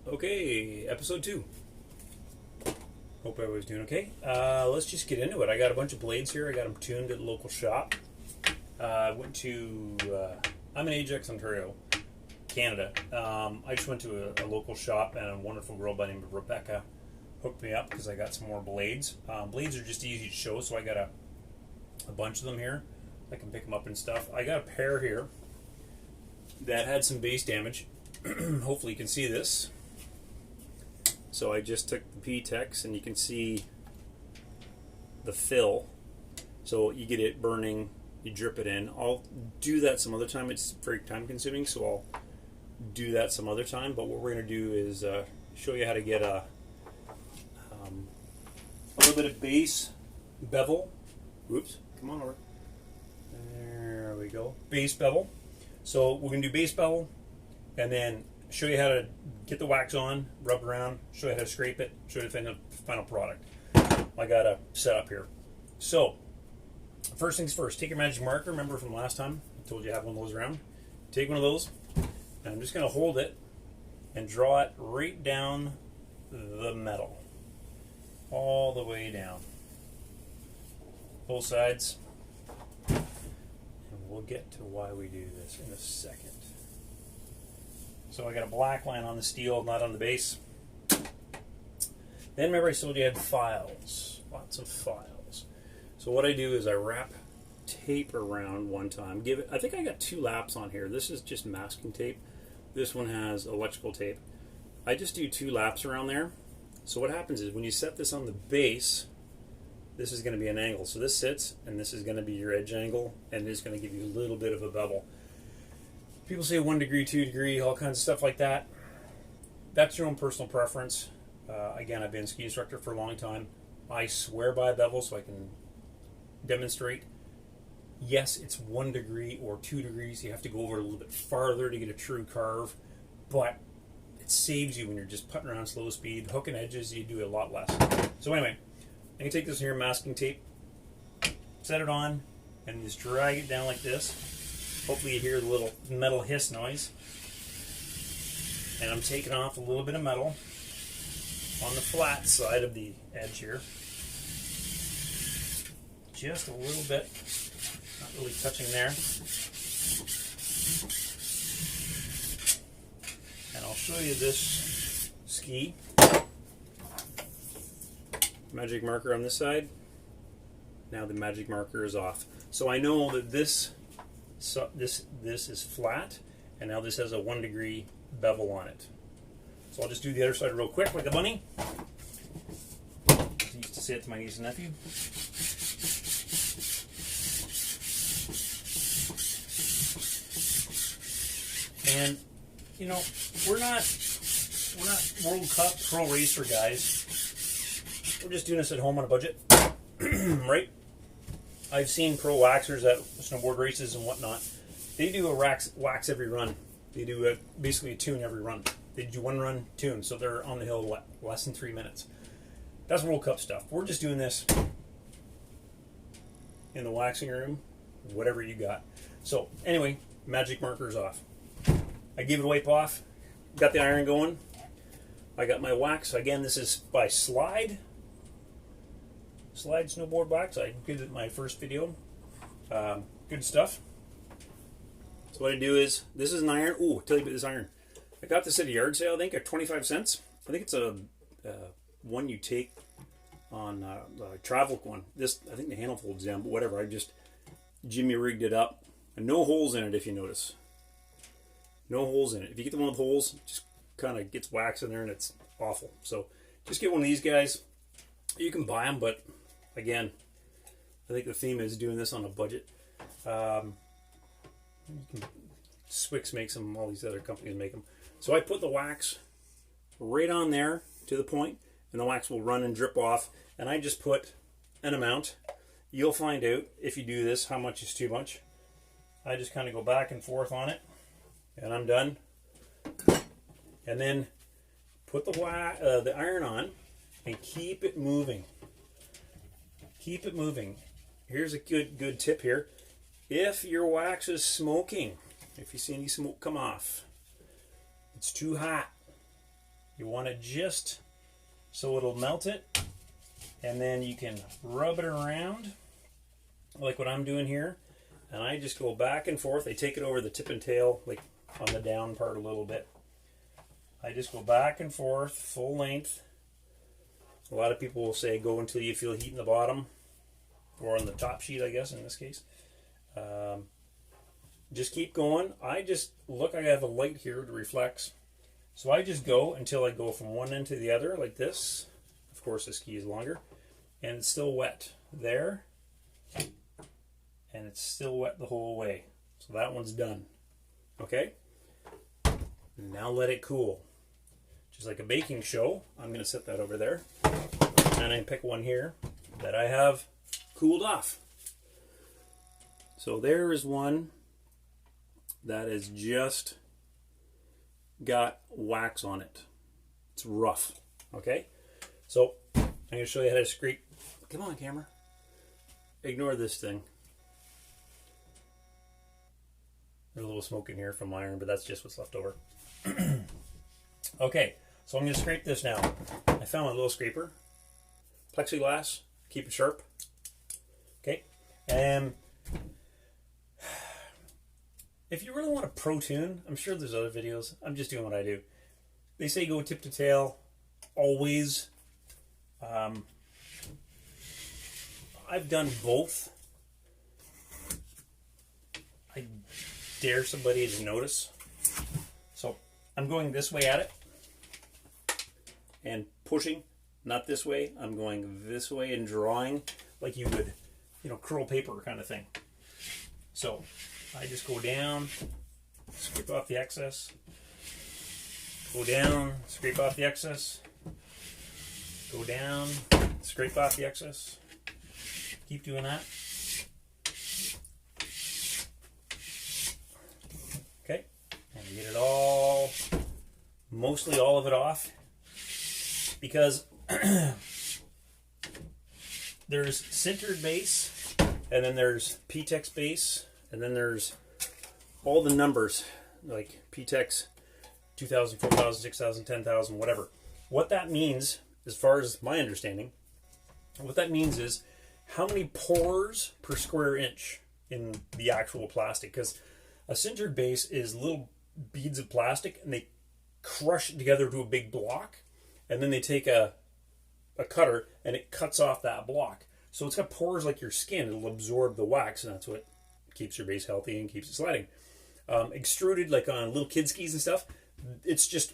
Okay, episode 2. Hope everybody's doing okay. Let's just get into it. I got a bunch of blades here. I got them tuned at the local shop. I'm in Ajax, Ontario, Canada. I just went to a local shop, and a wonderful girl by the name of Rebecca hooked me up because I got some more blades. Blades are just easy to show, so I got a bunch of them here. I can pick them up and stuff. I got a pair here that had some base damage. Hopefully you can see this. So I just took the P-Tex and you can see the fill. So you get it burning, you drip it in. I'll do that some other time. It's very time consuming, so I'll do that some other time. But what we're going to do is show you how to get a little bit of base bevel. Whoops, come on over. There we go. Base bevel. So we're going to do base bevel and then show you how to get the wax on, rub it around, show you how to scrape it, show you the final product. I got a setup here. So, first things first, take your magic marker. Remember from last time, I told you to have one of those around. Take one of those, and I'm just going to hold it and draw it right down the metal. All the way down. Both sides. And we'll get to why we do this in a second. So I got a black line on the steel, not on the base. Then remember I told you I had files, lots of files. So what I do is I wrap tape around one time. I think I got 2 laps on here. This is just masking tape. This one has electrical tape. I just do 2 laps around there. So what happens is when you set this on the base, this is going to be an angle. So this sits, and this is going to be your edge angle, and it's going to give you a little bit of a bevel. People say 1 degree, 2 degree, all kinds of stuff like that. That's your own personal preference. Again, I've been a ski instructor for a long time. I swear by a bevel so I can demonstrate. Yes, it's 1 degree or 2 degrees. You have to go over a little bit farther to get a true carve. But it saves you when you're just putting around slow speed. Hooking edges, you do a lot less. So anyway, I can take this here, masking tape, set it on, and just drag it down like this. Hopefully you hear the little metal hiss noise. And I'm taking off a little bit of metal on the flat side of the edge here. Just a little bit. Not really touching there. And I'll show you this ski. Magic marker on this side. Now the magic marker is off. So I know that this is flat, and now this has a 1 degree bevel on it. So I'll just do the other side real quick like a bunny. I used to say it to my niece and nephew. And you know, we're not World Cup pro racer guys. We're just doing this at home on a budget, right? I've seen pro waxers at snowboard races and whatnot. They do a wax every run. They do basically a tune every run. They do 1 run, tune, so they're on the hill less than 3 minutes. That's World Cup stuff. We're just doing this in the waxing room, whatever you got. So anyway, magic marker's off. I give it a wipe off. Got the iron going. I got my wax. Again, this is by Slide Snowboard Wax. I did it in my first video. Good stuff. So what I do is, this is an iron. Ooh, I'll tell you about this iron. I got this at a yard sale, I think, at 25 cents. I think it's a one you take on a travel one. This, I think the handle folds down, but whatever. I just Jimmy rigged it up. And no holes in it, if you notice. No holes in it. If you get the one with holes, it just kind of gets wax in there and it's awful. So just get one of these guys. You can buy them, but again, I think the theme is doing this on a budget. Swix makes them, all these other companies make them. So I put the wax right on there to the point, and the wax will run and drip off. And I just put an amount. You'll find out if you do this how much is too much. I just kind of go back and forth on it, and I'm done. And then put the iron on and keep it moving. Keep it moving. Here's a good tip here. If your wax is smoking, if you see any smoke come off, it's too hot. You want it just so it'll melt it, and then you can rub it around like what I'm doing here. And I just go back and forth. I take it over the tip and tail, like on the down part a little bit. I just go back and forth, full length. A lot of people will say go until you feel heat in the bottom, or on the top sheet, I guess, in this case. Just keep going. I just, look, I have a light here that reflects. So I just go until I go from one end to the other, like this. Of course, the ski is longer. And it's still wet there. And it's still wet the whole way. So that one's done. Okay? Now let it cool. Just like a baking show, I'm going to set that over there. And I pick one here that I have cooled off. So there is one that is just got wax on it. It's rough. Okay? So I'm going to show you how to scrape. Come on, camera. Ignore this thing. There's a little smoke in here from iron, but that's just what's left over. Okay, so I'm going to scrape this now. I found my little scraper. Plexiglass. Keep it sharp. Okay. And if you really want to pro tune, I'm sure there's other videos. I'm just doing what I do. They say go tip to tail. Always. I've done both. I dare somebody to notice. So I'm going this way at it and pushing, not this way. I'm going this way and drawing like you would, curl paper kind of thing. So I just go down, scrape off the excess, go down, scrape off the excess, go down, scrape off the excess. Keep doing that. Okay, and get it all, mostly all of it off, because there's sintered base, and then there's PTEX base, and then there's all the numbers, like PTEX 2,000, 4,000, 6,000, 10,000, whatever. What that means, as far as my understanding, what that means is how many pores per square inch in the actual plastic. Because a sintered base is little beads of plastic, and they crush it together to a big block, and then they take a cutter and it cuts off that block. So it's got pores like your skin. It'll absorb the wax, and that's what keeps your base healthy and keeps it sliding. Extruded, like on little kid skis and stuff, it's just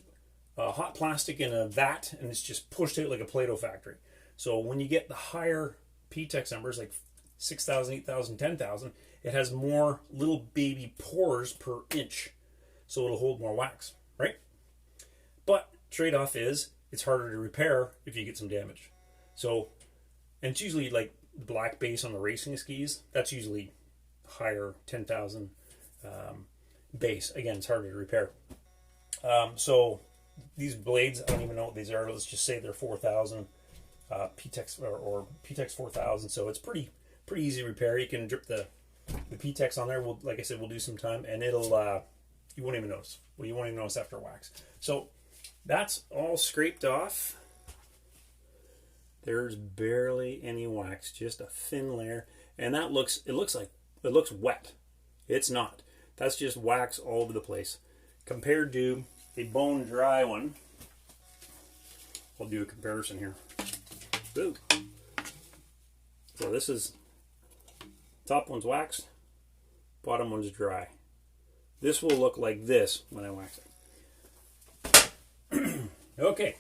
hot plastic in a vat, and it's just pushed out like a Play-Doh factory. So when you get the higher PTEX numbers, like 6,000, 8,000, 10,000, it has more little baby pores per inch. So it'll hold more wax, right? But trade-off is it's harder to repair if you get some damage. So, and it's usually like black base on the racing skis. That's usually higher, 10,000 base. Again, it's harder to repair. So these blades, I don't even know what these are. Let's just say they're 4,000 PTEX or PTEX 4,000. So it's pretty easy to repair. You can drip the PTEX on there. Like I said, we'll do some time, and it'll you won't even notice. Well, you won't even notice after wax. So that's all scraped off. There's barely any wax, just a thin layer, and it looks wet. It's not. That's just wax all over the place. Compared to a bone dry one, I'll do a comparison here. Ooh. So this is, top one's waxed, bottom one's dry. This will look like this when I wax it. Okay,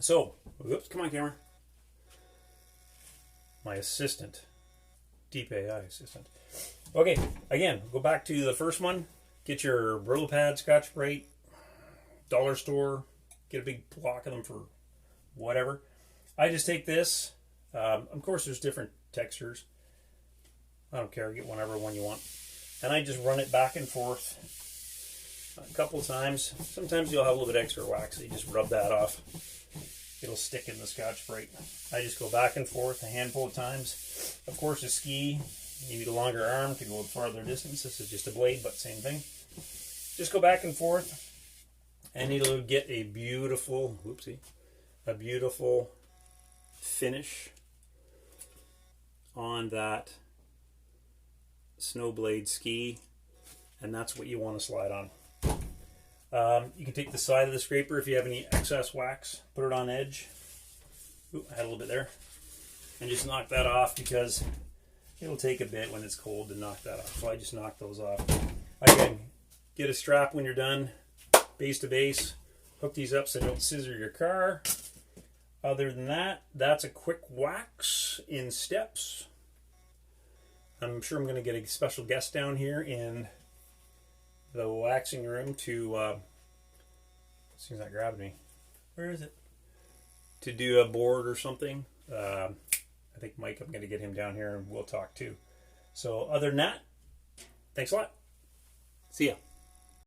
so, whoops, come on camera. My assistant, Deep AI assistant. Okay, again, go back to the first one. Get your Brillo pad, Scotch-Brite, dollar store. Get a big block of them for whatever. I just take this. Of course, there's different textures. I don't care. Get whatever one you want. And I just run it back and forth a couple of times. Sometimes you'll have a little bit extra wax. So you just rub that off. It'll stick in the Scotch-Brite. I just go back and forth a handful of times. Of course, a ski, you need a longer arm to go a farther distance. This is just a blade, but same thing. Just go back and forth And it'll get a beautiful, whoopsie, a beautiful finish on that snowblade ski, and that's what you want to slide on. You can take the side of the scraper if you have any excess wax, put it on edge. Ooh, I had a little bit there. And just knock that off, because it'll take a bit when it's cold to knock that off. So I just knock those off. Again, get a strap when you're done, base to base. Hook these up so they don't scissor your car. Other than that, that's a quick wax in steps. I'm sure I'm going to get a special guest down here in the waxing room to, seems not grabbing me. Where is it? To do a board or something. I think Mike, I'm going to get him down here and we'll talk too. So other than that, thanks a lot. See ya.